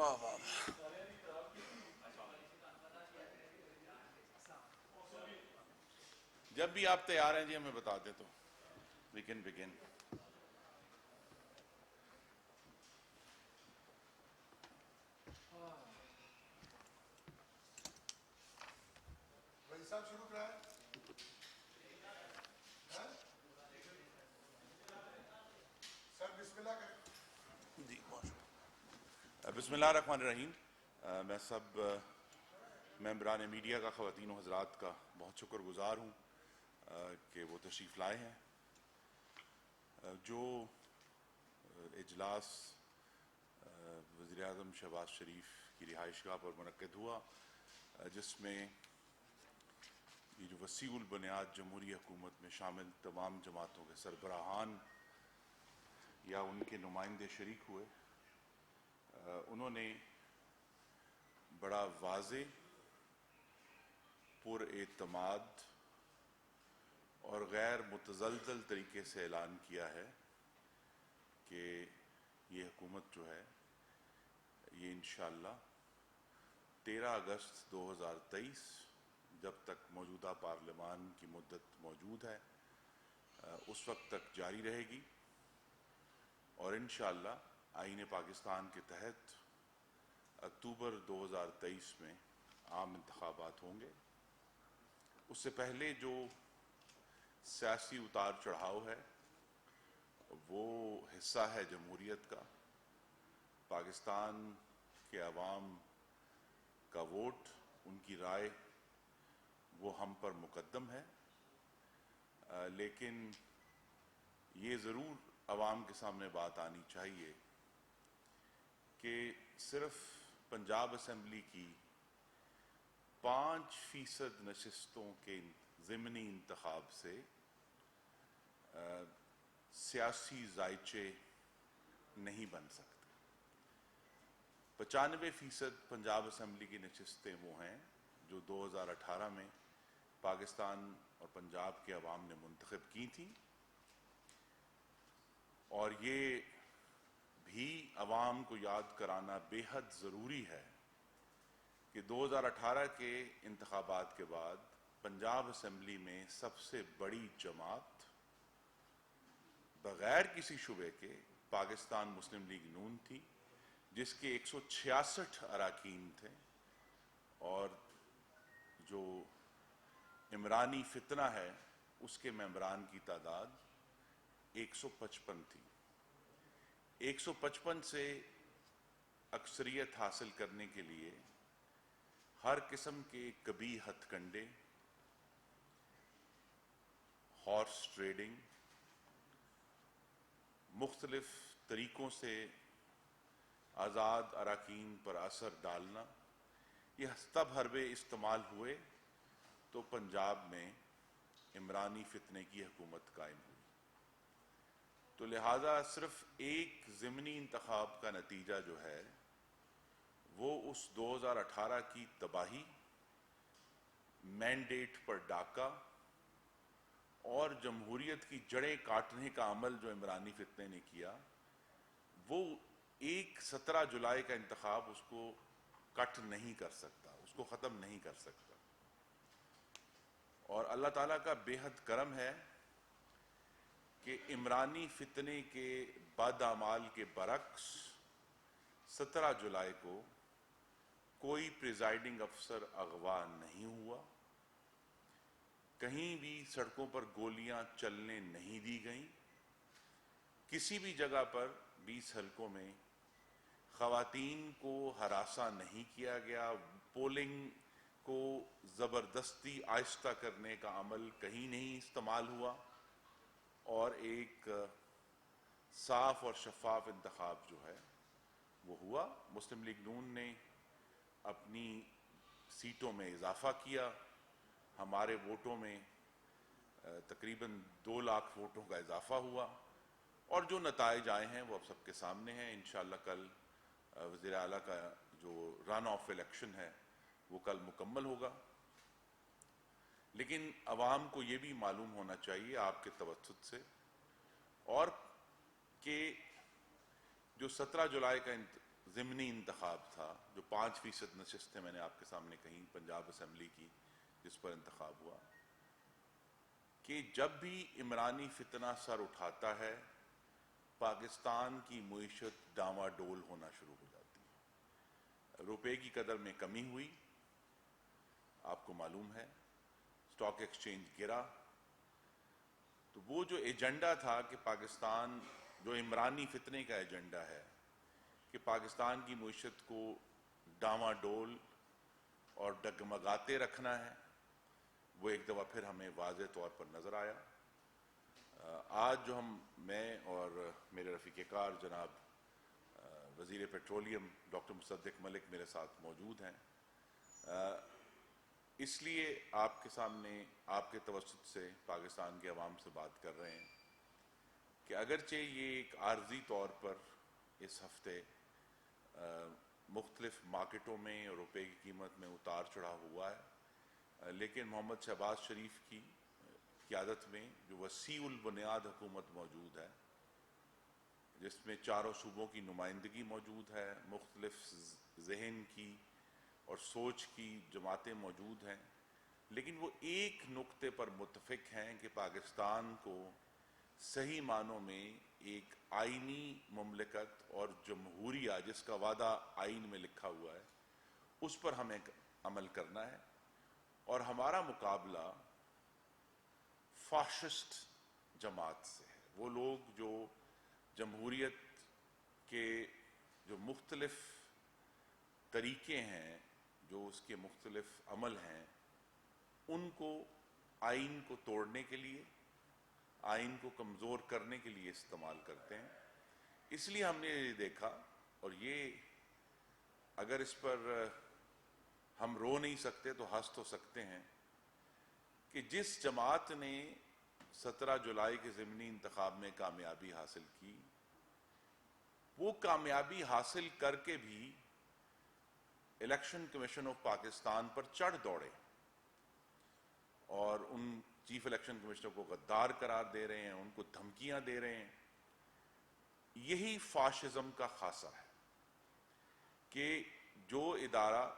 واہ واہ. جب بھی آپ تیار ہیں جی ہمیں بتا دیں تو we can begin. بھائی صاحب شروع کرائیں. سر بسم اللہ کریں. جی ماشاء بسم اللہ الرحمن الرحیم. میں سب ممبران میڈیا کا، خواتین و حضرات کا بہت شکر گزار ہوں کہ وہ تشریف لائے ہیں. جو اجلاس وزیر اعظم شہباز شریف کی رہائش گاہ پر منعقد ہوا، جس میں یہ جو وسیع البنیاد جمہوری حکومت میں شامل تمام جماعتوں کے سربراہان یا ان کے نمائندے شریک ہوئے، انہوں نے بڑا واضح، پر اعتماد اور غیر متزلزل طریقے سے اعلان کیا ہے کہ یہ حکومت جو ہے یہ انشاءاللہ 13 اگست 2023 جب تک موجودہ پارلیمان کی مدت موجود ہے اس وقت تک جاری رہے گی، اور انشاءاللہ آئین پاکستان کے تحت اکتوبر 2023 میں عام انتخابات ہوں گے. اس سے پہلے جو سیاسی اتار چڑھاؤ ہے وہ حصہ ہے جمہوریت کا. پاکستان کے عوام کا ووٹ، ان کی رائے وہ ہم پر مقدم ہے، لیکن یہ ضرور عوام کے سامنے بات آنی چاہیے کہ صرف پنجاب اسمبلی کی 5% نشستوں کے ضمنی انتخاب سے سیاسی ذائچے نہیں بن سکتے. 95% پنجاب اسمبلی کی نشستیں وہ ہیں جو 2018 میں پاکستان اور پنجاب کے عوام نے منتخب کی تھیں، اور یہ بھی عوام کو یاد کرانا بے حد ضروری ہے کہ 2018 کے انتخابات کے بعد پنجاب اسمبلی میں سب سے بڑی جماعت بغیر کسی شبے کے پاکستان مسلم لیگ نون تھی، جس کے 166 اراکین تھے، اور جو عمرانی فتنہ ہے اس کے ممبران کی تعداد 155 تھی. 155 سے اکثریت حاصل کرنے کے لیے ہر قسم کے قبیح ہتھ کنڈے، ہارس ٹریڈنگ، مختلف طریقوں سے آزاد اراکین پر اثر ڈالنا، یہ تب حربے استعمال ہوئے تو پنجاب میں عمرانی فتنے کی حکومت قائم ہوئی. تو لہٰذا صرف ایک ضمنی انتخاب کا نتیجہ جو ہے وہ اس 2018 کی تباہی، مینڈیٹ پر ڈاکہ اور جمہوریت کی جڑیں کاٹنے کا عمل جو عمرانی فتنے نے کیا، وہ 17 جولائی کا انتخاب اس کو کٹ نہیں کر سکتا، اس کو ختم نہیں کر سکتا. اور اللہ تعالیٰ کا بے حد کرم ہے کہ عمرانی فتنے کے بد اعمال کے برعکس 17 جولائی کو کوئی پریزائڈنگ افسر اغوا نہیں ہوا، کہیں بھی سڑکوں پر گولیاں چلنے نہیں دی گئیں، کسی بھی جگہ پر 20 حلقوں میں خواتین کو ہراساں نہیں کیا گیا، پولنگ کو زبردستی آہستہ کرنے کا عمل کہیں نہیں استعمال ہوا، اور ایک صاف اور شفاف انتخاب جو ہے وہ ہوا. مسلم لیگ نون نے اپنی سیٹوں میں اضافہ کیا، ہمارے ووٹوں میں تقریباً 2 لاکھ ووٹوں کا اضافہ ہوا، اور جو نتائج آئے ہیں وہ اب سب کے سامنے ہیں. انشاءاللہ کل وزیر اعلیٰ کا جو رن آف الیکشن ہے وہ کل مکمل ہوگا. لیکن عوام کو یہ بھی معلوم ہونا چاہیے آپ کے توسط سے، اور کہ جو 17 جولائی کا ضمنی انتخاب تھا، جو 5% نشستیں میں نے آپ کے سامنے کہیں پنجاب اسمبلی کی جس پر انتخاب ہوا، کہ جب بھی عمرانی فتنہ سر اٹھاتا ہے پاکستان کی معیشت ڈاما ڈول ہونا شروع ہو جاتی ہے. روپے کی قدر میں کمی ہوئی، آپ کو معلوم ہے، اسٹاک ایکسچینج گرا. تو وہ جو ایجنڈا تھا کہ پاکستان، جو عمرانی فتنے کا ایجنڈا ہے کہ پاکستان کی معیشت کو ڈاما ڈول اور ڈگمگاتے رکھنا ہے، وہ ایک دفعہ پھر ہمیں واضح طور پر نظر آیا. آج جو میں اور میرے رفیق کار جناب وزیر پیٹرولیم ڈاکٹر مصدق ملک میرے ساتھ موجود ہیں، اس لیے آپ کے سامنے آپ کے توسط سے پاکستان کے عوام سے بات کر رہے ہیں کہ اگرچہ یہ ایک عارضی طور پر اس ہفتے مختلف مارکیٹوں میں اور روپے کی قیمت میں اتار چڑھاؤ ہوا ہے، لیکن محمد شہباز شریف کی قیادت میں جو وسیع البنیاد حکومت موجود ہے، جس میں چاروں صوبوں کی نمائندگی موجود ہے، مختلف ذہن کی اور سوچ کی جماعتیں موجود ہیں، لیکن وہ ایک نقطے پر متفق ہیں کہ پاکستان کو صحیح معنوں میں ایک آئینی مملکت اور جمہوریہ جس کا وعدہ آئین میں لکھا ہوا ہے اس پر ہمیں عمل کرنا ہے. اور ہمارا مقابلہ فاشسٹ جماعت سے ہے، وہ لوگ جو جمہوریت کے جو مختلف طریقے ہیں، جو اس کے مختلف عمل ہیں، ان کو آئین کو توڑنے کے لیے، آئین کو کمزور کرنے کے لیے استعمال کرتے ہیں. اس لیے ہم نے یہ دیکھا، اور یہ اگر اس پر ہم رو نہیں سکتے تو ہنس تو سکتے ہیں، کہ جس جماعت نے 17 جولائی کے ضمنی انتخاب میں کامیابی حاصل کی، وہ کامیابی حاصل کر کے بھی الیکشن کمیشن آف پاکستان پر چڑھ دوڑے اور ان چیف الیکشن کمشنر کو غدار قرار دے رہے ہیں، ان کو دھمکیاں دے رہے ہیں. یہی فاشزم کا خاصہ ہے کہ جو ادارہ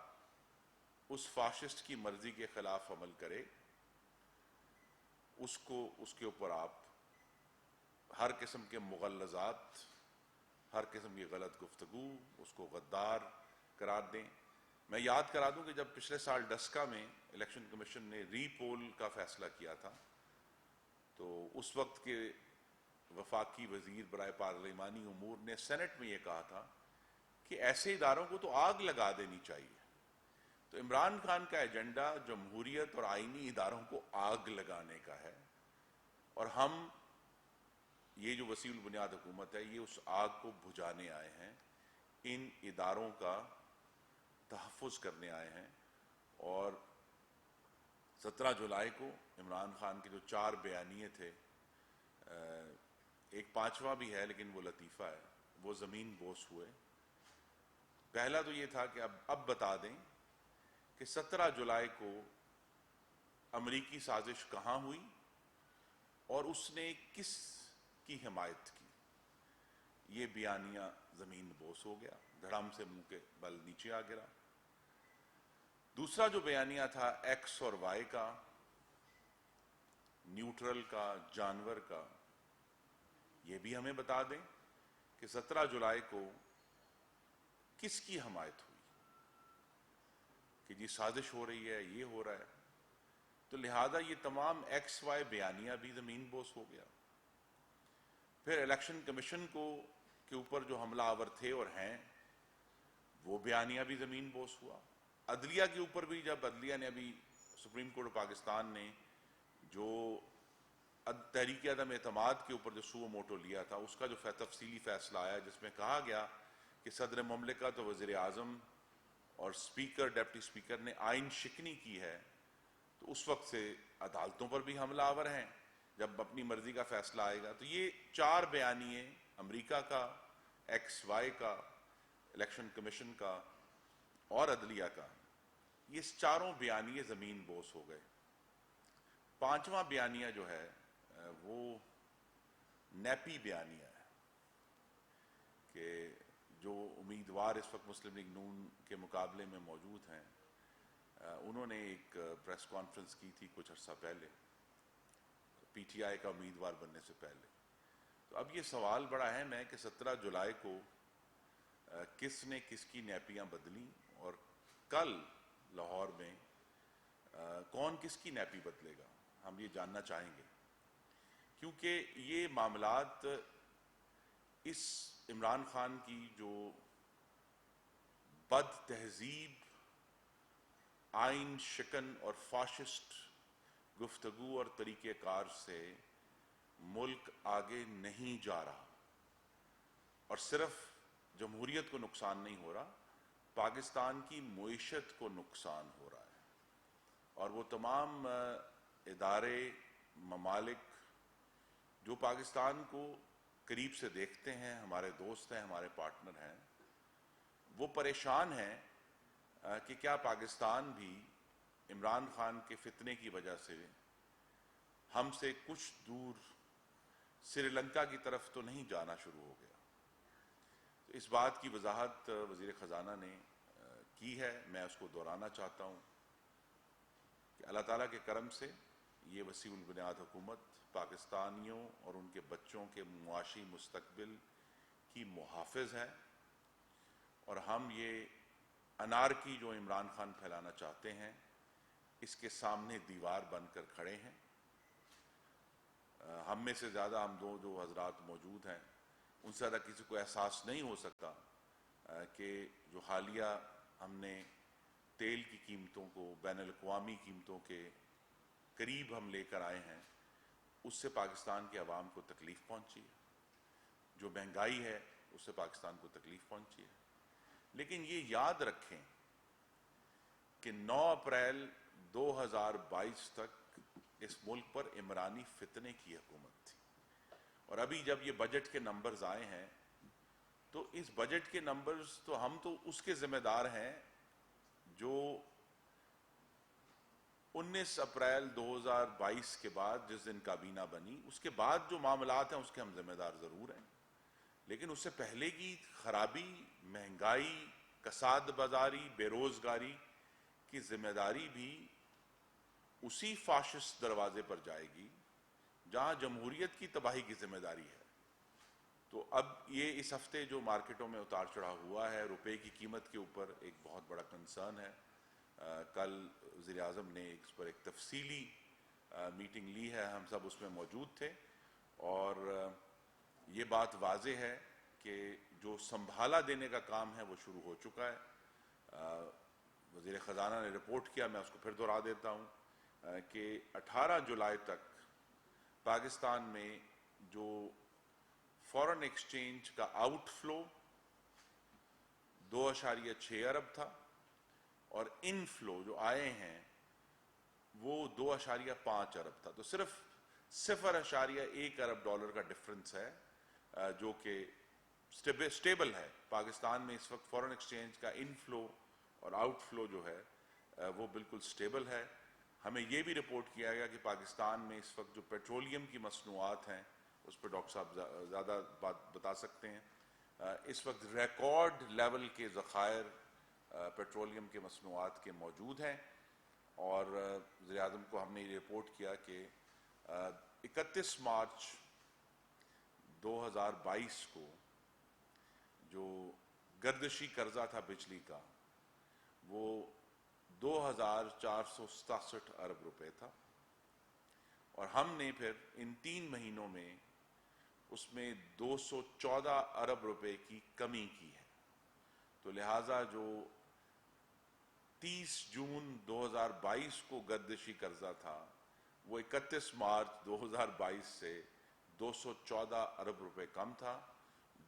اس فاشسٹ کی مرضی کے خلاف عمل کرے، اس کے اوپر آپ ہر قسم کے مغلظات، ہر قسم کی غلط گفتگو، اس کو غدار قرار دیں. میں یاد کرا دوں کہ جب پچھلے سال ڈسکا میں الیکشن کمیشن نے ری پول کا فیصلہ کیا تھا، تو اس وقت کے وفاقی وزیر برائے پارلیمانی امور نے سینٹ میں یہ کہا تھا کہ ایسے اداروں کو تو آگ لگا دینی چاہیے. تو عمران خان کا ایجنڈا جمہوریت اور آئینی اداروں کو آگ لگانے کا ہے، اور ہم یہ جو وسیع البنیاد حکومت ہے، یہ اس آگ کو بجھانے آئے ہیں، ان اداروں کا تحفظ کرنے آئے ہیں. اور 17 جولائی کو عمران خان کے جو 4 بیانیے تھے، ایک 5واں بھی ہے لیکن وہ لطیفہ ہے، وہ زمین بوس ہوئے. پہلا تو یہ تھا کہ اب بتا دیں کہ 17 جولائی کو امریکی سازش کہاں ہوئی اور اس نے کس کی حمایت کی. یہ بیانیہ زمین بوس ہو گیا، دھڑام سے منہ کے بل نیچے آ گرا. دوسرا جو بیانیہ تھا ایکس اور وائی کا، نیوٹرل کا، جانور کا، یہ بھی ہمیں بتا دیں کہ 17 جولائی کو کس کی حمایت ہوئی کہ جی سازش ہو رہی ہے، یہ ہو رہا ہے. تو لہذا یہ تمام ایکس وائی بیانیہ بھی زمین بوس ہو گیا. پھر الیکشن کمیشن کے اوپر جو حملہ آور تھے اور ہیں، وہ بیانیہ بھی زمین بوس ہوا. عدلیہ کے اوپر بھی، جب عدلیہ نے ابھی سپریم کورٹ آف پاکستان نے جو تحریک عدم اعتماد کے اوپر جو سو موٹو لیا تھا، اس کا جو تفصیلی فیصلہ آیا جس میں کہا گیا کہ صدر مملکت اور وزیر اعظم اور اسپیکر، ڈپٹی اسپیکر نے آئین شکنی کی ہے، تو اس وقت سے عدالتوں پر بھی حملہ آور ہیں جب اپنی مرضی کا فیصلہ آئے گا. تو یہ 4 بیانیے، امریکہ کا، ایکس وائی کا، الیکشن کمیشن کا اور عدلیہ کا، یہ چاروں بیانیے زمین بوس ہو گئے. 5واں بیانیہ جو ہے وہ نیپی بیانیہ ہے کہ جو امیدوار اس وقت مسلم لیگ نون کے مقابلے میں موجود ہیں، انہوں نے ایک پریس کانفرنس کی تھی کچھ عرصہ پہلے، پی ٹی آئی کا امیدوار بننے سے پہلے. تو اب یہ سوال بڑا اہم ہے کہ 17 جولائی کو کس نے کس کی نیپیاں بدلیں، اور کل لاہور میں کون کس کی نیپی بدلے گا. ہم یہ جاننا چاہیں گے، کیونکہ یہ معاملات اس عمران خان کی جو بد تہذیب، آئین شکن اور فاشسٹ گفتگو اور طریقہ کار سے ملک آگے نہیں جا رہا، اور صرف جمہوریت کو نقصان نہیں ہو رہا، پاکستان کی معیشت کو نقصان ہو رہا ہے. اور وہ تمام ادارے، ممالک جو پاکستان کو قریب سے دیکھتے ہیں، ہمارے دوست ہیں، ہمارے پارٹنر ہیں، وہ پریشان ہیں کہ کیا پاکستان بھی عمران خان کے فتنے کی وجہ سے ہم سے کچھ دور سری لنکا کی طرف تو نہیں جانا شروع ہو گیا. تو اس بات کی وضاحت وزیر خزانہ نے کی ہے. میں اس کو دہرانا چاہتا ہوں کہ اللہ تعالیٰ کے کرم سے یہ وسیع البنیاد حکومت پاکستانیوں اور ان کے بچوں کے معاشی مستقبل کی محافظ ہے، اور ہم یہ انارکی جو عمران خان پھیلانا چاہتے ہیں اس کے سامنے دیوار بن کر کھڑے ہیں. ہم میں سے زیادہ، ہم جو حضرات موجود ہیں، ان سے زیادہ کسی کو احساس نہیں ہو سکتا کہ جو حالیہ ہم نے تیل کی قیمتوں کو بین الاقوامی قیمتوں کے قریب ہم لے کر آئے ہیں، اس سے پاکستان کے عوام کو تکلیف پہنچی ہے. جو مہنگائی ہے اس سے پاکستان کو تکلیف پہنچی ہے. لیکن یہ یاد رکھیں کہ 9 اپریل 2022 تک اس ملک پر عمرانی فتنے کی حکومت تھی، اور ابھی جب یہ بجٹ کے نمبرز آئے ہیں تو اس بجٹ کے نمبرز تو ہم تو اس کے ذمہ دار ہیں جو 19 اپریل 2022 کے بعد جس دن کابینہ بنی، اس کے بعد جو معاملات ہیں اس کے ہم ذمہ دار ضرور ہیں، لیکن اس سے پہلے کی خرابی، مہنگائی، کساد بازاری، بے روزگاری کی ذمہ داری بھی اسی فاشسٹ دروازے پر جائے گی جہاں جمہوریت کی تباہی کی ذمہ داری ہے. تو اب یہ اس ہفتے جو مارکیٹوں میں اتار چڑھاؤ ہوا ہے، روپے کی قیمت کے اوپر ایک بہت بڑا کنسرن ہے. کل وزیر اعظم نے اس پر ایک تفصیلی میٹنگ لی ہے، ہم سب اس میں موجود تھے، اور یہ بات واضح ہے کہ جو سنبھالا دینے کا کام ہے وہ شروع ہو چکا ہے. وزیر خزانہ نے رپورٹ کیا، میں اس کو پھر دہرا دیتا ہوں کہ 18 جولائی تک پاکستان میں جو فورن ایکسچینج کا آؤٹ فلو 2.6 ارب تھا، اور ان فلو جو آئے ہیں وہ 2.5 ارب تھا. تو صرف 0.1 ارب ڈالر کا ڈفرنس ہے جو کہ سٹیبل ہے. پاکستان میں اس وقت فورن ایکسچینج کا ان فلو اور آؤٹ فلو جو ہے وہ بالکل سٹیبل ہے. ہمیں یہ بھی رپورٹ کیا گیا کہ پاکستان میں اس وقت جو پیٹرولیم کی مصنوعات ہیں، اس پہ ڈاکٹر صاحب زیادہ بات بتا سکتے ہیں، اس وقت ریکارڈ لیول کے ذخائر پیٹرولیم کے مصنوعات کے موجود ہیں. اور وزیر اعظم کو ہم نے یہ رپورٹ کیا کہ 31 مارچ 2022 کو جو گردشی قرضہ تھا بجلی کا وہ 2,467 ارب روپے تھا، اور ہم نے پھر ان 3 مہینوں میں اس میں 214 ارب روپے کی کمی کی ہے. تو لہٰذا جو 30 جون 2022 کو گردشی قرضہ تھا وہ 31 مارچ 2022 سے 214 ارب روپے کم تھا.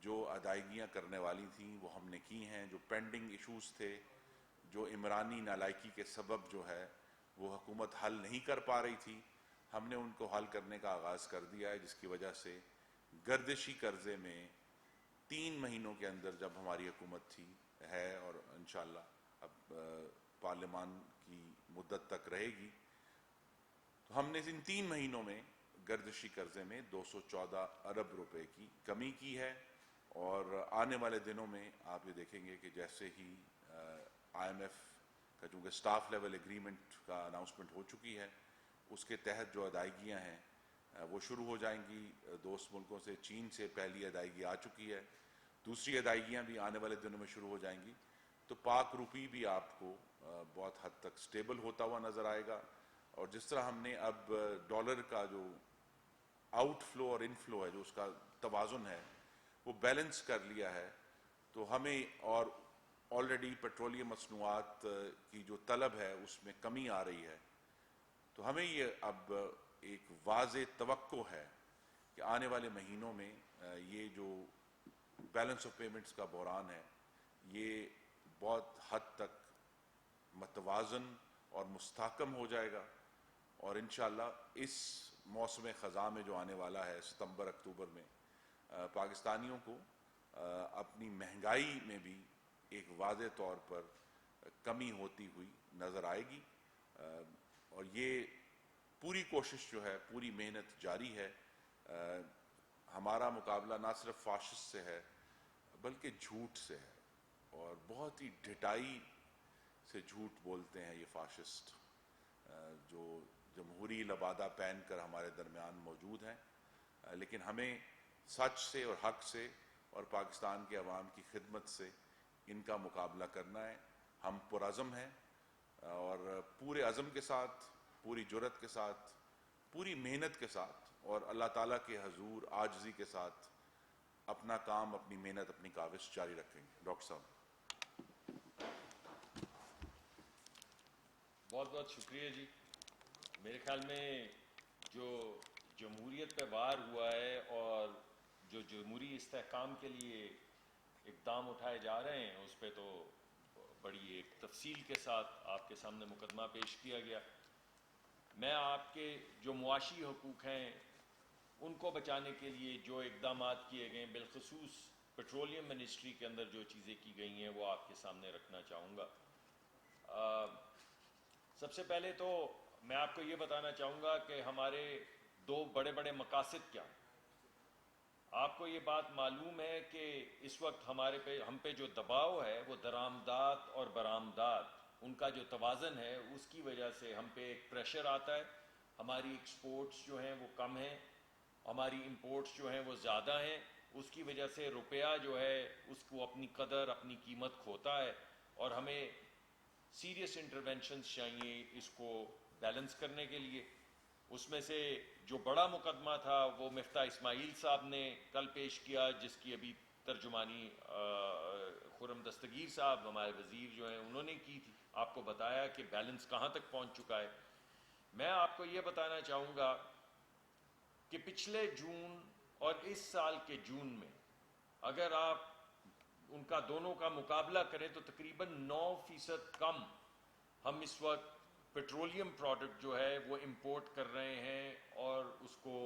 جو ادائیگیاں کرنے والی تھیں وہ ہم نے کی ہیں. جو پینڈنگ ایشوز تھے، جو عمرانی نالائکی کے سبب جو ہے وہ حکومت حل نہیں کر پا رہی تھی، ہم نے ان کو حل کرنے کا آغاز کر دیا ہے، جس کی وجہ سے گردشی قرضے میں 3 مہینوں کے اندر جب ہماری حکومت تھی ہے، اور انشاءاللہ اب پارلیمان کی مدت تک رہے گی، تو ہم نے ان 3 مہینوں میں گردشی قرضے میں 214 ارب روپے کی کمی کی ہے. اور آنے والے دنوں میں آپ یہ دیکھیں گے کہ جیسے ہی IMF کا چونکہ سٹاف لیول ایگریمنٹ کا اناؤنسمنٹ ہو چکی ہے، اس کے تحت جو ادائیگیاں ہیں وہ شروع ہو جائیں گی. دوست ملکوں سے چین سے پہلی ادائیگی آ چکی ہے، دوسری ادائیگیاں بھی آنے والے دنوں میں شروع ہو جائیں گی. تو پاک روپی بھی آپ کو بہت حد تک سٹیبل ہوتا ہوا نظر آئے گا. اور جس طرح ہم نے اب ڈالر کا جو آؤٹ فلو اور ان فلو ہے، جو اس کا توازن ہے، وہ بیلنس کر لیا ہے، تو ہمیں اور آلریڈی پیٹرولیم مصنوعات کی جو طلب ہے اس میں کمی آ رہی ہے، تو ہمیں یہ اب ایک واضح توقع ہے کہ آنے والے مہینوں میں یہ جو بیلنس آف پیمنٹس کا بحران ہے یہ بہت حد تک متوازن اور مستحکم ہو جائے گا. اور انشاءاللہ اس موسم خزاں میں جو آنے والا ہے ستمبر اکتوبر میں، پاکستانیوں کو اپنی مہنگائی میں بھی ایک واضح طور پر کمی ہوتی ہوئی نظر آئے گی. اور یہ پوری کوشش جو ہے، پوری محنت جاری ہے. ہمارا مقابلہ نہ صرف فاشسٹ سے ہے بلکہ جھوٹ سے ہے، اور بہت ہی ڈھٹائی سے جھوٹ بولتے ہیں یہ فاشسٹ جو جمہوری لبادہ پہن کر ہمارے درمیان موجود ہیں. لیکن ہمیں سچ سے اور حق سے اور پاکستان کے عوام کی خدمت سے ان کا مقابلہ کرنا ہے. ہم پرعزم ہیں اور پورے عزم کے ساتھ، پوری جرأت کے ساتھ، پوری محنت کے ساتھ اور اللہ تعالیٰ کے حضور عاجزی کے ساتھ اپنا کام، اپنی محنت، اپنی کاوش جاری رکھیں گے. ڈاکٹر صاحب. بہت بہت شکریہ جی. میرے خیال میں جو جمہوریت پہ وار ہوا ہے اور جو جمہوری استحکام کے لیے اقدام اٹھائے جا رہے ہیں، اس پہ تو بڑی ایک تفصیل کے ساتھ آپ کے سامنے مقدمہ پیش کیا گیا. میں آپ کے جو معاشی حقوق ہیں ان کو بچانے کے لیے جو اقدامات کیے گئے ہیں، بالخصوص پیٹرولیم منسٹری کے اندر جو چیزیں کی گئی ہیں، وہ آپ کے سامنے رکھنا چاہوں گا. سب سے پہلے تو میں آپ کو یہ بتانا چاہوں گا کہ ہمارے دو بڑے بڑے مقاصد کیا ہیں. آپ کو یہ بات معلوم ہے کہ اس وقت ہم پہ جو دباؤ ہے وہ درآمدات اور برآمدات، ان کا جو توازن ہے اس کی وجہ سے ہم پہ ایک پریشر آتا ہے. ہماری ایکسپورٹس جو ہیں وہ کم ہیں، ہماری امپورٹس جو ہیں وہ زیادہ ہیں. اس کی وجہ سے روپیہ جو ہے اس کو اپنی قدر، اپنی قیمت کھوتا ہے، اور ہمیں سیریس انٹرونشنز چاہیے اس کو بیلنس کرنے کے لیے. اس میں سے جو بڑا مقدمہ تھا وہ مفتاح اسماعیل صاحب نے کل پیش کیا، جس کی ابھی ترجمانی خرم دستگیر صاحب ہمارے وزیر جو ہیں انہوں نے کی تھی. آپ کو بتایا کہ بیلنس کہاں تک پہنچ چکا ہے. میں آپ کو یہ بتانا چاہوں گا کہ پچھلے جون اور اس سال کے جون میں اگر آپ ان کا دونوں کا مقابلہ کریں تو تقریباً 9% کم ہم اس وقت پیٹرولیم پروڈکٹ جو ہے وہ امپورٹ کر رہے ہیں اور اس کو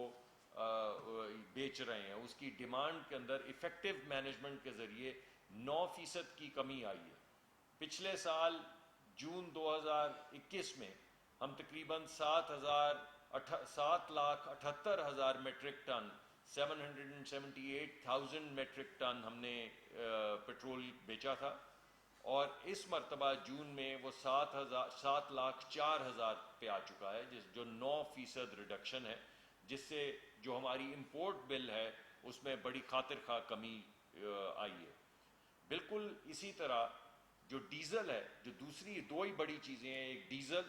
بیچ رہے ہیں. اس کی ڈیمانڈ کے اندر ایفیکٹو مینجمنٹ کے ذریعے 9% کی کمی آئی ہے. پچھلے سال جون 2021 میں ہم تقریباً 7,78,000 میٹرک ٹن 778,000 میٹرک ٹن ہم نے پیٹرول بیچا تھا، اور اس مرتبہ جون میں وہ 7,04,000 پہ آ چکا ہے، جو 9% ریڈکشن ہے، جس سے جو ہماری امپورٹ بل ہے اس میں بڑی خاطر خواہ کمی آئی ہے. بالکل اسی طرح جو ڈیزل ہے، جو دوسری دو ہی بڑی چیزیں ہیں، ایک ڈیزل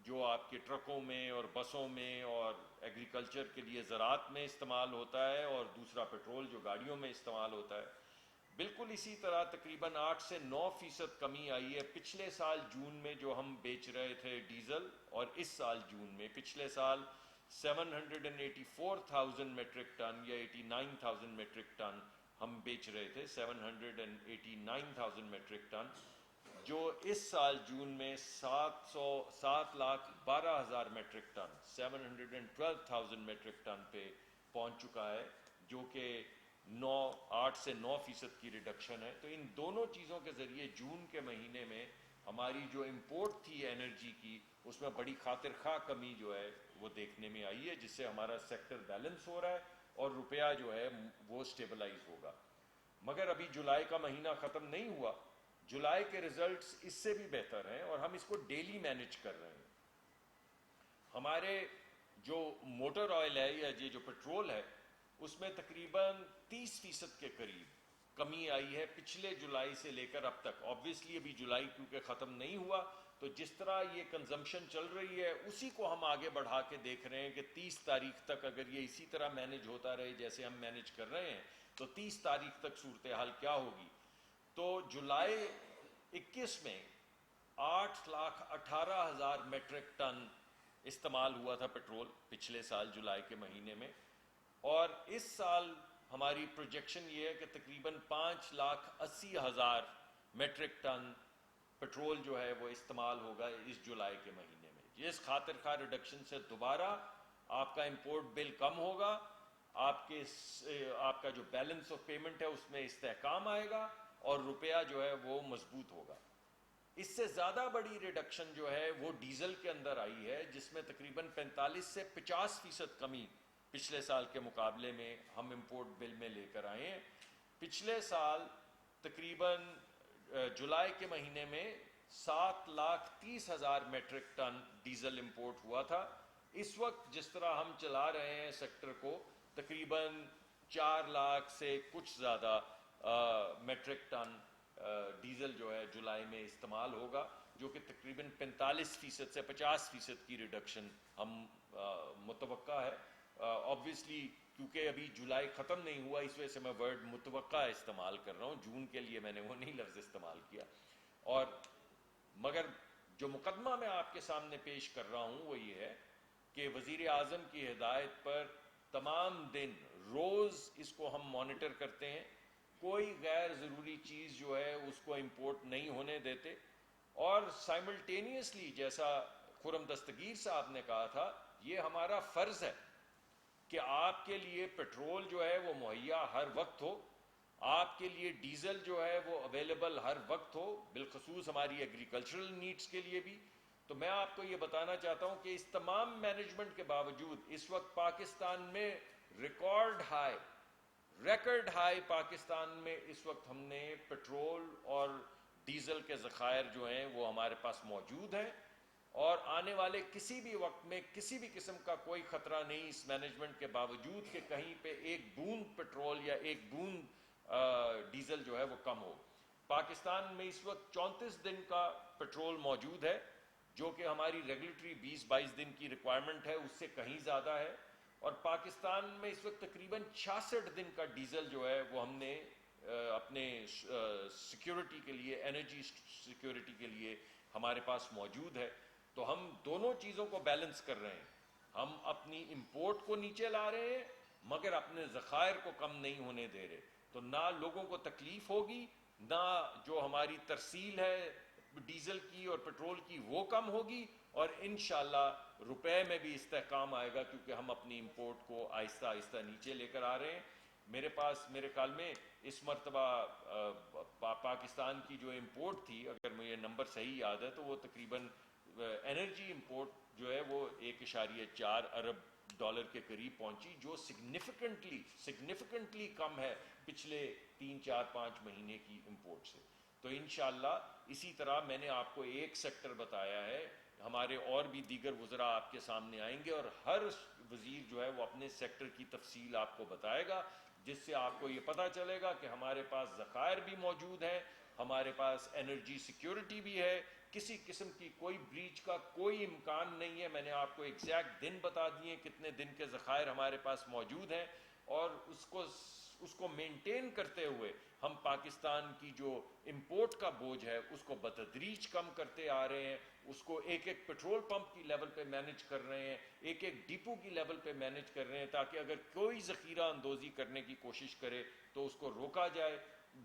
جو آپ کے ٹرکوں میں اور بسوں میں اور ایگریکلچر کے لیے زراعت میں استعمال ہوتا ہے، اور دوسرا پیٹرول جو گاڑیوں میں استعمال ہوتا ہے. بالکل اسی طرح تقریباً 8 سے 9% کمی آئی ہے پچھلے سال جون میں جو ہم بیچ رہے تھے ڈیزل، اور اس سال جون میں. پچھلے سال 784,000 میٹرک ٹن یا 89,000 میٹرک ٹن ہم بیچ رہے تھے، 789,000 میٹرک ٹن، جو اس سال جون میں 7,12,000 میٹرک ٹن 712,000 میٹرک ٹن پہ پہنچ چکا ہے، جو کہ 8 سے 9% کی ریڈکشن ہے. تو ان دونوں چیزوں کے ذریعے جون کے مہینے میں ہماری جو امپورٹ تھی انرجی کی، اس میں بڑی خاطر خواہ کمی جو ہے وہ دیکھنے میں آئی ہے، جس سے ہمارا سیکٹر بیلنس ہو رہا ہے اور روپیہ جو ہے وہ سٹیبلائز ہوگا. مگر ابھی جولائی کا مہینہ ختم نہیں ہوا، جولائی کے ریزلٹس اس سے بھی بہتر ہیں اور ہم اس کو ڈیلی مینیج کر رہے ہیں. ہمارے جو موٹر آئل ہے یا یہ جو پیٹرول ہے اس میں تقریباً 30% کے قریب کمی آئی ہے پچھلے جولائی سے لے کر اب تک. آبویسلی ابھی جولائی کیونکہ ختم نہیں ہوا تو جس طرح یہ کنزمپشن چل رہی ہے اسی کو ہم آگے بڑھا کے دیکھ رہے ہیں کہ 30 تاریخ تک اگر یہ اسی طرح مینیج ہوتا رہے جیسے ہم مینیج کر رہے ہیں تو 30 تاریخ تک صورتحال کیا ہوگی. تو جولائی 21 میں 8,18,000 میٹرک ٹن استعمال ہوا تھا پیٹرول پچھلے سال جولائی کے مہینے میں، اور اس سال ہماری پروجیکشن یہ ہے کہ تقریباً 5,80,000 میٹرک ٹن پیٹرول جو ہے وہ استعمال ہوگا اس جولائی کے مہینے میں. اس خاطر خواہ ریڈکشن سے دوبارہ آپ کا امپورٹ بل کم ہوگا، آپ کا جو بیلنس آف پیمنٹ ہے اس میں استحکام آئے گا اور روپیہ جو ہے وہ مضبوط ہوگا. اس سے زیادہ بڑی ریڈکشن جو ہے وہ ڈیزل کے اندر آئی ہے جس میں تقریباً 45 سے 50% کمی پچھلے سال کے مقابلے میں ہم امپورٹ بل میں لے کر آئے ہیں. پچھلے سال تقریباً جولائی کے مہینے میں 7,30,000 میٹرک ٹن ڈیزل امپورٹ ہوا تھا. اس وقت جس طرح ہم چلا رہے ہیں سیکٹر کو تقریباً 4 لاکھ سے کچھ زیادہ میٹرک ٹن ڈیزل جو ہے جولائی میں استعمال ہوگا، جو کہ تقریباً 45% سے 50% کی ریڈکشن ہم متوقع ہے. آبویسلی کیونکہ ابھی جولائی ختم نہیں ہوا اس وجہ سے میں ورڈ متوقع استعمال کر رہا ہوں، جون کے لیے میں نے وہ نہیں لفظ استعمال کیا. اور مگر جو مقدمہ میں آپ کے سامنے پیش کر رہا ہوں وہ یہ ہے کہ وزیر اعظم کی ہدایت پر تمام دن روز اس کو ہم مانیٹر کرتے ہیں، کوئی غیر ضروری چیز جو ہے اس کو امپورٹ نہیں ہونے دیتے، اور سائملٹینیسلی جیسا خرم دستگیر صاحب نے کہا تھا یہ ہمارا فرض ہے کہ آپ کے لیے پیٹرول جو ہے وہ مہیا ہر وقت ہو، آپ کے لیے ڈیزل جو ہے وہ اویلیبل ہر وقت ہو، بالخصوص ہماری ایگریکلچرل نیڈز کے لیے بھی. تو میں آپ کو یہ بتانا چاہتا ہوں کہ اس تمام مینجمنٹ کے باوجود اس وقت پاکستان میں ریکارڈ ہائی پاکستان میں اس وقت ہم نے پیٹرول اور ڈیزل کے ذخائر جو ہیں وہ ہمارے پاس موجود ہیں، اور آنے والے کسی بھی وقت میں کسی بھی قسم کا کوئی خطرہ نہیں اس مینجمنٹ کے باوجود کہ کہیں پہ ایک بوند پیٹرول یا ایک بوند ڈیزل جو ہے وہ کم ہو. پاکستان میں اس وقت 34 دن کا پیٹرول موجود ہے جو کہ ہماری ریگولیٹری 20-22 دن کی ریکوائرمنٹ ہے، اس سے کہیں زیادہ ہے. اور پاکستان میں اس وقت تقریباً 66 دن کا ڈیزل جو ہے وہ ہم نے اپنے سیکیورٹی کے لیے، انرجی سیکیورٹی کے لیے ہمارے پاس موجود ہے. تو ہم دونوں چیزوں کو بیلنس کر رہے ہیں، ہم اپنی امپورٹ کو نیچے لا رہے ہیں مگر اپنے ذخائر کو کم نہیں ہونے دے رہے. تو نہ لوگوں کو تکلیف ہوگی، نہ جو ہماری ترسیل ہے ڈیزل کی اور پیٹرول کی وہ کم ہوگی، اور انشاءاللہ روپے میں بھی استحکام آئے گا کیونکہ ہم اپنی امپورٹ کو آہستہ آہستہ نیچے لے کر آ رہے ہیں. میرے خیال میں اس مرتبہ پاکستان کی جو امپورٹ تھی، اگر مجھے نمبر صحیح یاد ہے تو وہ تقریباً انرجی امپورٹ جو ہے وہ 1.4 ارب ڈالر کے قریب پہنچی، جو سگنیفیکنٹلی کم ہے پچھلے 3-4-5 مہینے کی امپورٹ سے. تو انشاءاللہ اسی طرح میں نے آپ کو ایک سیکٹر بتایا ہے، ہمارے اور بھی دیگر وزراء آپ کے سامنے آئیں گے اور ہر وزیر جو ہے وہ اپنے سیکٹر کی تفصیل آپ کو بتائے گا، جس سے آپ کو یہ پتہ چلے گا کہ ہمارے پاس ذخائر بھی موجود ہیں، ہمارے پاس انرجی سیکیورٹی بھی ہے، کسی قسم کی کوئی بریچ کا کوئی امکان نہیں ہے. میں نے آپ کو ایگزیکٹ دن بتا دیے کتنے دن کے ذخائر ہمارے پاس موجود ہیں، اور اس کو مینٹین کرتے ہوئے ہم پاکستان کی جو امپورٹ کا بوجھ ہے اس کو بتدریج کم کرتے آ رہے ہیں، اس کو ایک ایک پیٹرول پمپ کی لیول پہ مینیج کر رہے ہیں، ایک ایک ڈپو کی لیول پہ مینیج کر رہے ہیں تاکہ اگر کوئی ذخیرہ اندوزی کرنے کی کوشش کرے تو اس کو روکا جائے.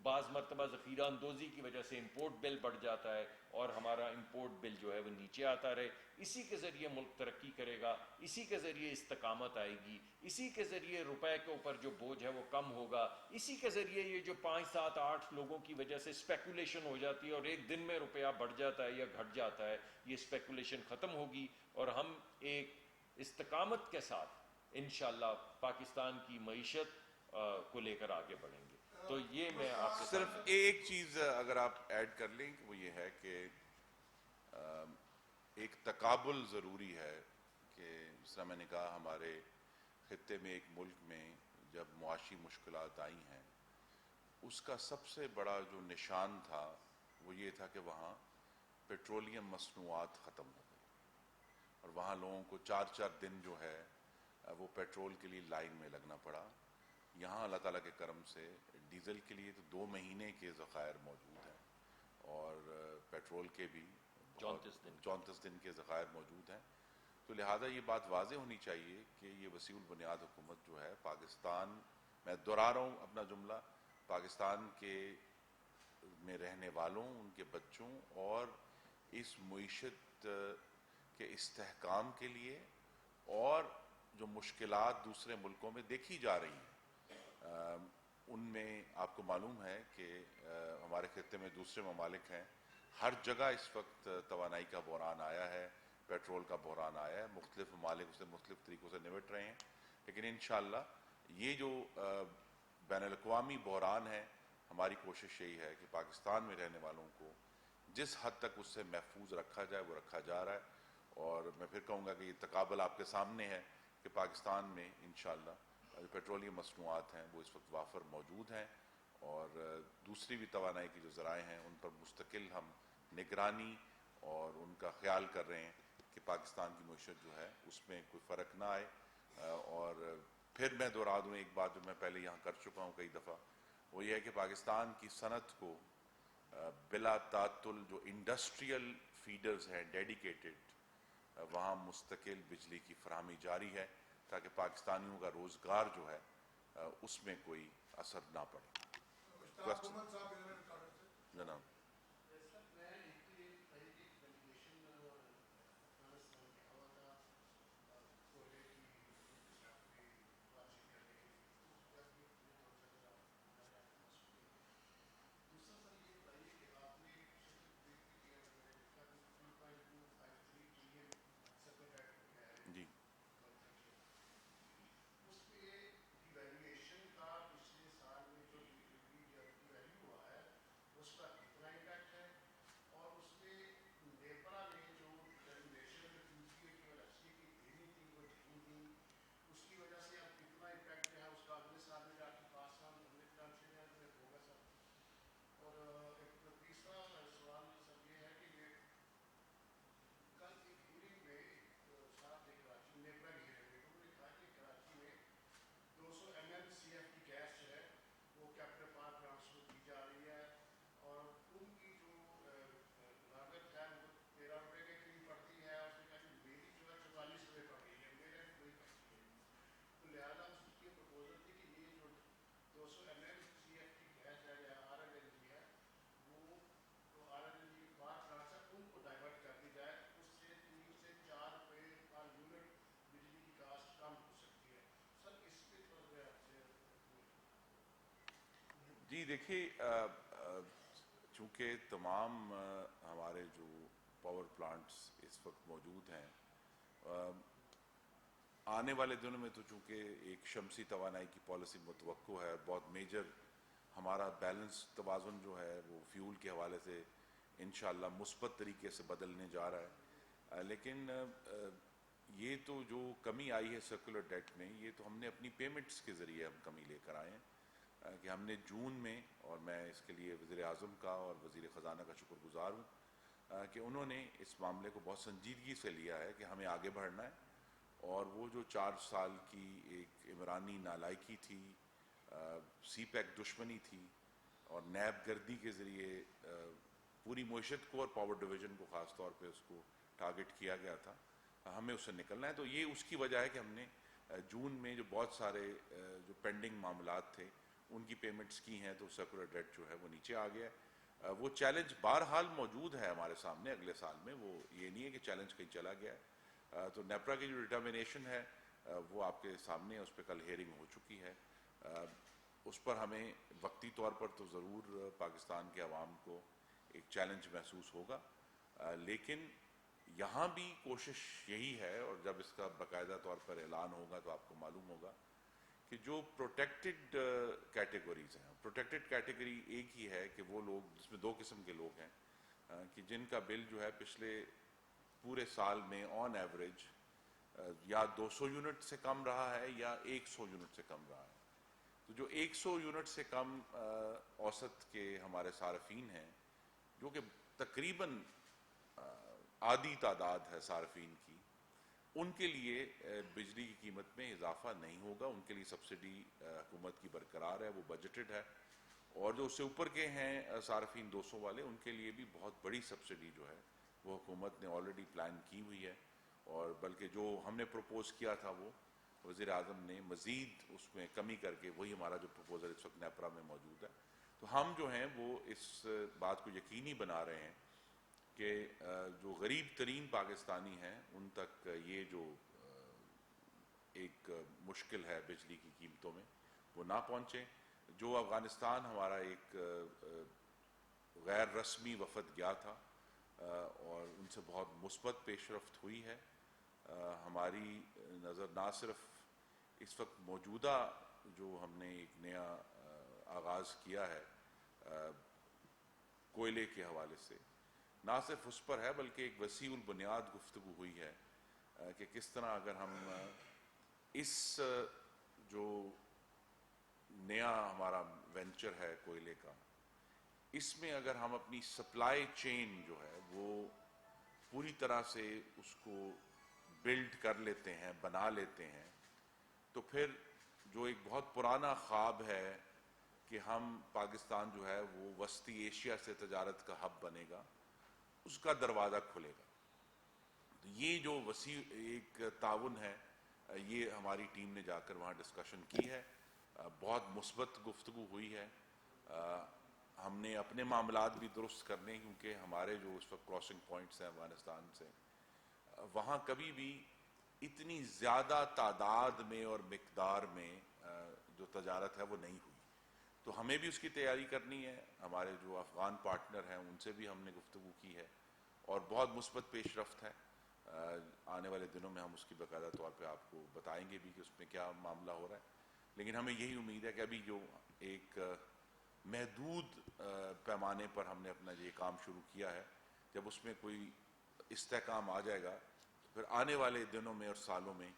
بعض مرتبہ ذخیرہ اندوزی کی وجہ سے امپورٹ بل بڑھ جاتا ہے اور ہمارا امپورٹ بل جو ہے وہ نیچے آتا رہے. اسی کے ذریعے ملک ترقی کرے گا، اسی کے ذریعے استقامت آئے گی، اسی کے ذریعے روپے کے اوپر جو بوجھ ہے وہ کم ہوگا، اسی کے ذریعے یہ جو 5-7-8 لوگوں کی وجہ سے اسپیکولیشن ہو جاتی ہے اور ایک دن میں روپیہ بڑھ جاتا ہے یا گھٹ جاتا ہے، یہ اسپیکولیشن ختم ہوگی اور ہم ایک استقامت کے ساتھ انشاءاللہ پاکستان کی معیشت کو لے کر آگے بڑھیں گے. تو یہ میں صرف ایک چیز اگر آپ ایڈ کر لیں وہ یہ ہے کہ ایک تقابل ضروری ہے کہ جس طرح میں نے کہا ہمارے خطے میں ایک ملک میں جب معاشی مشکلات آئی ہیں اس کا سب سے بڑا جو نشان تھا وہ یہ تھا کہ وہاں پیٹرولیم مصنوعات ختم ہو گئی اور وہاں لوگوں کو 4 دن جو ہے وہ پیٹرول کے لیے لائن میں لگنا پڑا. یہاں اللہ تعالیٰ کے کرم سے ڈیزل کے لیے تو 2 مہینے کے ذخائر موجود ہیں اور پیٹرول کے بھی 34 دن کے ذخائر موجود ہیں. تو لہٰذا یہ بات واضح ہونی چاہیے کہ یہ وسیع البنیاد حکومت جو ہے پاکستان، میں دہرا رہا ہوں اپنا جملہ، پاکستان کے میں رہنے والوں، ان کے بچوں اور اس معیشت کے استحکام کے لیے اور جو مشکلات دوسرے ملکوں میں دیکھی جا رہی ہیں ان میں آپ کو معلوم ہے کہ ہمارے خطے میں دوسرے ممالک ہیں، ہر جگہ اس وقت توانائی کا بحران آیا ہے، پیٹرول کا بحران آیا ہے، مختلف ممالک اسے مختلف طریقوں سے نمٹ رہے ہیں. لیکن انشاءاللہ یہ جو بین الاقوامی بحران ہے، ہماری کوشش یہی ہے کہ پاکستان میں رہنے والوں کو جس حد تک اس سے محفوظ رکھا جائے وہ رکھا جا رہا ہے. اور میں پھر کہوں گا کہ یہ تقابل آپ کے سامنے ہے کہ پاکستان میں انشاءاللہ جو پیٹرولیم مصنوعات ہیں وہ اس وقت وافر موجود ہیں اور دوسری بھی توانائی کی جو ذرائع ہیں ان پر مستقل ہم نگرانی اور ان کا خیال کر رہے ہیں کہ پاکستان کی معیشت جو ہے اس میں کوئی فرق نہ آئے. اور پھر میں دہرا دوں ایک بات جو میں پہلے یہاں کر چکا ہوں کئی دفعہ، وہ یہ ہے کہ پاکستان کی صنعت کو بلا تعطل جو انڈسٹریل فیڈرز ہیں ڈیڈیکیٹڈ وہاں مستقل بجلی کی فراہمی جاری ہے تاکہ پاکستانیوں کا روزگار جو ہے اس میں کوئی اثر نہ پڑے. جناب جی جی دیکھیے چونکہ تمام ہمارے جو پاور پلانٹس اس وقت موجود ہیں آنے والے دنوں میں تو چونکہ ایک شمسی توانائی کی پالیسی متوقع ہے، بہت میجر ہمارا بیلنس توازن جو ہے وہ فیول کے حوالے سے انشاءاللہ مثبت طریقے سے بدلنے جا رہا ہے. لیکن یہ تو جو کمی آئی ہے سرکولر ڈیٹ میں، یہ تو ہم نے اپنی پیمنٹس کے ذریعے ہم کمی لے کر آئے ہیں کہ ہم نے جون میں، اور میں اس کے لیے وزیر اعظم کا اور وزیر خزانہ کا شکر گزار ہوں کہ انہوں نے اس معاملے کو بہت سنجیدگی سے لیا ہے کہ ہمیں آگے بڑھنا ہے. اور وہ جو 4 سال کی ایک عمرانی نالائکی تھی، سی پیک دشمنی تھی اور نیب گردی کے ذریعے پوری معیشت کو اور پاور ڈویژن کو خاص طور پہ اس کو ٹارگٹ کیا گیا تھا، ہمیں اس سے نکلنا ہے. تو یہ اس کی وجہ ہے کہ ہم نے جون میں جو بہت سارے جو پینڈنگ معاملات تھے ان کی پیمنٹس کی ہیں، تو سرکولر ڈیٹ جو ہے وہ نیچے آ گیا ہے. وہ چیلنج بہرحال موجود ہے ہمارے سامنے اگلے سال میں، وہ یہ نہیں ہے کہ چیلنج کہیں چلا گیا ہے. تو نیپرا کی جو ڈٹرمنیشن ہے وہ آپ کے سامنے ہے، اس پہ کل ہیئرنگ ہو چکی ہے. اس پر ہمیں وقتی طور پر تو ضرور پاکستان کے عوام کو ایک چیلنج محسوس ہوگا، لیکن یہاں بھی کوشش یہی ہے، اور جب اس کا باقاعدہ طور پر اعلان ہوگا تو آپ کو معلوم ہوگا کہ جو پروٹیکٹڈ کیٹیگریز ہیں، پروٹیکٹڈ کیٹیگری ایک ہی ہے کہ وہ لوگ جس میں دو قسم کے لوگ ہیں کہ جن کا بل جو ہے پچھلے پورے سال میں آن ایوریج یا 200 یونٹ سے کم رہا ہے یا 100 یونٹ سے کم رہا ہے. تو جو 100 یونٹ سے کم اوسط کے ہمارے صارفین ہیں، جو کہ تقریباً آدھی تعداد ہے صارفین کی، ان کے لیے بجلی کی قیمت میں اضافہ نہیں ہوگا. ان کے لیے سبسڈی حکومت کی برقرار ہے، وہ بجٹڈ ہے. اور جو اس سے اوپر کے ہیں صارفین 200 والے، ان کے لیے بھی بہت بڑی سبسڈی جو ہے وہ حکومت نے آلریڈی پلان کی ہوئی ہے. اور بلکہ جو ہم نے پروپوز کیا تھا وہ وزیر اعظم نے مزید اس میں کمی کر کے، وہی ہمارا جو پروپوزل اس وقت نیپرا میں موجود ہے. تو ہم جو ہیں وہ اس بات کو یقینی بنا رہے ہیں کہ جو غریب ترین پاکستانی ہیں ان تک یہ جو ایک مشکل ہے بجلی کی قیمتوں میں وہ نہ پہنچے. جو افغانستان ہمارا ایک غیر رسمی وفد گیا تھا اور ان سے بہت مثبت پیش رفت ہوئی ہے. ہماری نظر نہ صرف اس وقت موجودہ جو ہم نے ایک نیا آغاز کیا ہے کوئلے کے حوالے سے، نہ صرف اس پر ہے بلکہ ایک وسیع البنیاد گفتگو ہوئی ہے کہ کس طرح اگر ہم اس جو نیا ہمارا وینچر ہے کوئلے کا، اس میں اگر ہم اپنی سپلائی چین جو ہے وہ پوری طرح سے اس کو بلڈ کر لیتے ہیں، بنا لیتے ہیں، تو پھر جو ایک بہت پرانا خواب ہے کہ ہم پاکستان جو ہے وہ وسطی ایشیا سے تجارت کا ہب بنے گا، اس کا دروازہ کھلے گا. تو یہ جو وسیع ایک تعاون ہے، یہ ہماری ٹیم نے جا کر وہاں ڈسکشن کی ہے. بہت مثبت گفتگو ہوئی ہے. ہم نے اپنے معاملات بھی درست کرنے، کیونکہ ہمارے جو اس وقت کراسنگ پوائنٹس ہیں افغانستان سے، وہاں کبھی بھی اتنی زیادہ تعداد میں اور مقدار میں جو تجارت ہے وہ نہیں ہوئی. تو ہمیں بھی اس کی تیاری کرنی ہے. ہمارے جو افغان پارٹنر ہیں ان سے بھی ہم نے گفتگو کی ہے اور بہت مثبت پیش رفت ہے. آنے والے دنوں میں ہم اس کی باقاعدہ طور پہ آپ کو بتائیں گے بھی کہ اس میں کیا معاملہ ہو رہا ہے. لیکن ہمیں یہی امید ہے کہ ابھی جو ایک محدود پیمانے پر ہم نے اپنا یہ کام شروع کیا ہے، جب اس میں کوئی استحکام آ جائے گا تو پھر آنے والے دنوں میں اور سالوں میں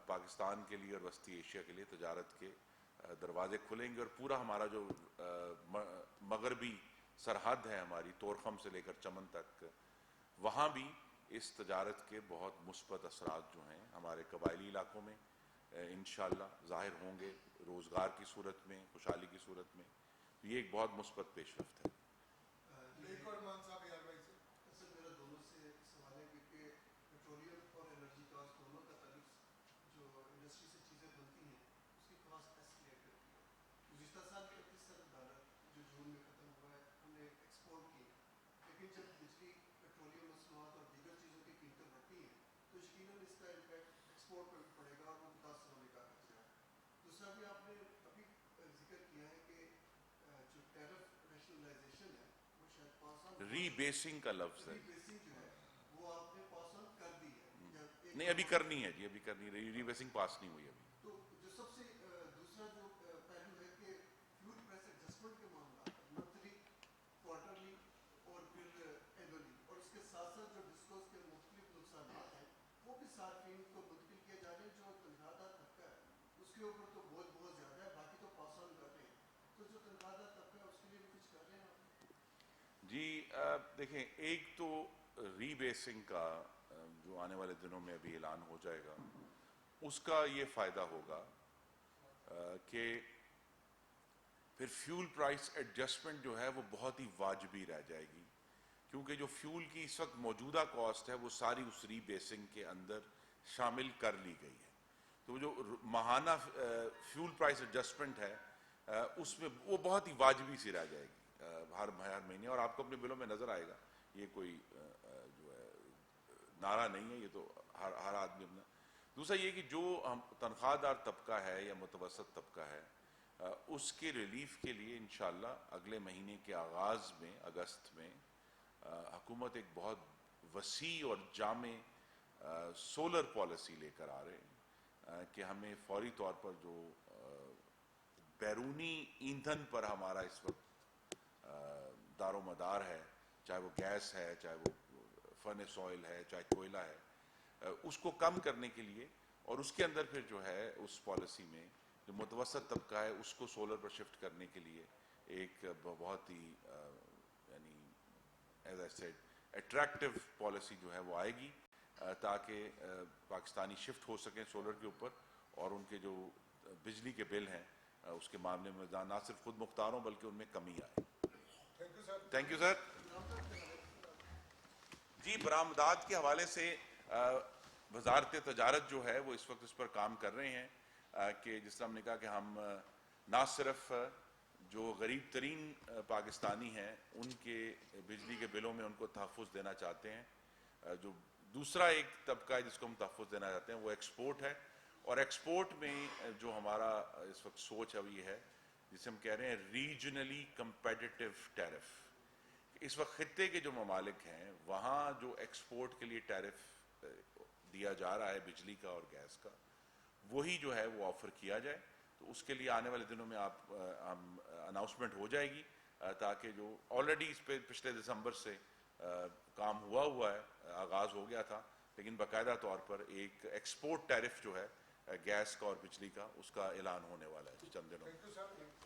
پاکستان کے لیے اور وسطی ایشیا کے لیے تجارت کے دروازے کھلیں گے. اور پورا ہمارا جو مغربی سرحد ہے ہماری، طورخم سے لے کر چمن تک، وہاں بھی اس تجارت کے بہت مثبت اثرات جو ہیں ہمارے قبائلی علاقوں میں انشاءاللہ ظاہر ہوں گے، روزگار کی صورت میں، خوشحالی کی صورت میں. تو یہ ایک بہت مثبت پیش رفت ہے. ایک اور مان صاحب یار بھائی سے اصل میرا دونوں سے سوال ہے، کیونکہ پیٹرولیم اور انرجی کاسٹ دونوں کا تعلق جو انڈسٹری سے چیزیں بنتی ہیں اس کی کاسٹ ایسکیلیٹ کرتی ہے. گزشتہ سال $31 جو جون میں ختم ہوا ہے ہم نے ایکسپورٹ کی، لیکن جب بجلی، پیٹرولیم مصنوعات اور دیگر چیزوں کی قیمتیں بڑھتی ہیں تو یقیناً اس کا امپیکٹ ایکسپورٹ پر بھی پڑے گا اور وہ متاثر ہونے کا خدشہ ہے. دوسرا بھی آپ نے ابھی ذکر کیا ہے کہ جو ٹیرف ریشنلائزیشن ہے وہ شاید پاس آن ری بیسنگ کا لفظ ہے. ری بیسنگ جو ہے وہ آپ نے پاس آن کر دی ہے یا ایک نہیں، ابھی کرنی ہے جی، ابھی کرنی ہے. ری بیسنگ پاس نہیں ہوئی ابھی. تو جو سب سے دوسرا جو پہلو ہے کہ فیول پرائس ایڈجسٹمنٹ کے معاملات منتھلی، کوارٹرلی اور پھر اینولی، اور اس کے ساتھ ساتھ جو ڈسکوز کے مختلف نقصانات ہیں وہ بھی صارفین کو منتقل کیے جا رہے ہیں. جو تنخواہ دار طبقہ ہے اس کے اوپر تو بوجھ بہت زیادہ ہے، باقی تو پاس آن کر رہے ہیں. تو جو تنخواہ دار طبقہ ہے اس کے لیے بھی کچھ کر رہے ہیں آپ؟ جی دیکھیں، ایک تو ری بیسنگ کا جو آنے والے دنوں میں ابھی اعلان ہو جائے گا، اس کا یہ فائدہ ہوگا کہ پھر فیول پرائس ایڈجسٹمنٹ جو ہے وہ بہت ہی واجبی رہ جائے گی، کیونکہ جو فیول کی اس وقت موجودہ کاسٹ ہے وہ ساری اس ری بیسنگ کے اندر شامل کر لی گئی ہے. تو جو ماہانہ فیول پرائس ایڈجسٹمنٹ ہے اس میں وہ بہت ہی واجبی سی رہ جائے گی ہر مہینے. اور آپ کو اپنے بلوں میں نظر آئے گا. یہ کوئی جو ہے نعرہ نہیں ہے، یہ تو ہر آدمی اپنا. دوسرا یہ کہ جو تنخواہ دار طبقہ ہے یا متوسط طبقہ ہے اس کے ریلیف کے لیے انشاءاللہ اگلے مہینے کے آغاز میں، اگست میں، حکومت ایک بہت وسیع اور جامع سولر پالیسی لے کر آ رہے ہیں کہ ہمیں فوری طور پر جو بیرونی ایندھن پر ہمارا اس وقت دار و مدار ہے، چاہے وہ گیس ہے، چاہے وہ فرنس آئل ہے، چاہے کوئلہ ہے، اس کو کم کرنے کے لیے، اور اس کے اندر پھر جو ہے اس پالیسی میں جو متوسط طبقہ ہے اس کو سولر پر شفٹ کرنے کے لیے ایک بہت ہی یعنی as I said attractive policy جو ہے وہ آئے گی، تاکہ پاکستانی شفٹ ہو سکیں سولر کے اوپر، اور ان کے جو بجلی کے بل ہیں اس کے معاملے میں نہ صرف خود مختار ہوں بلکہ ان میں کمی آئے. Thank you sir. جی، برآمدات کے حوالے سے وزارت تجارت جو ہے وہ اس وقت اس پر کام کر رہے ہیں کہ جس طرح ہم نے کہا کہ ہم نہ صرف جو غریب ترین پاکستانی ہیں ان کے بجلی کے بلوں میں ان کو تحفظ دینا چاہتے ہیں، جو دوسرا ایک طبقہ ہے جس کو ہم تحفظ دینا چاہتے ہیں وہ ایکسپورٹ ہے، اور ایکسپورٹ میں جو ہمارا اس وقت سوچ ہے وہ یہ ہے جسے ہم کہہ رہے ہیں ریجنلی کمپیٹیٹیو ٹیرف. اس وقت خطے کے جو ممالک ہیں وہاں جو ایکسپورٹ کے لیے ٹیرف دیا جا رہا ہے بجلی کا اور گیس کا، وہی جو ہے وہ آفر کیا جائے. تو اس کے لیے آنے والے دنوں میں ہم اناؤنسمنٹ ہو جائے گی، تاکہ جو آلریڈی اس پہ پچھلے دسمبر سے کام ہوا ہے، آغاز ہو گیا تھا، لیکن باقاعدہ طور پر ایک ایکسپورٹ ٹیرف جو ہے گیس کا اور بجلی کا اس کا اعلان ہونے والا ہے چند دنوں میں.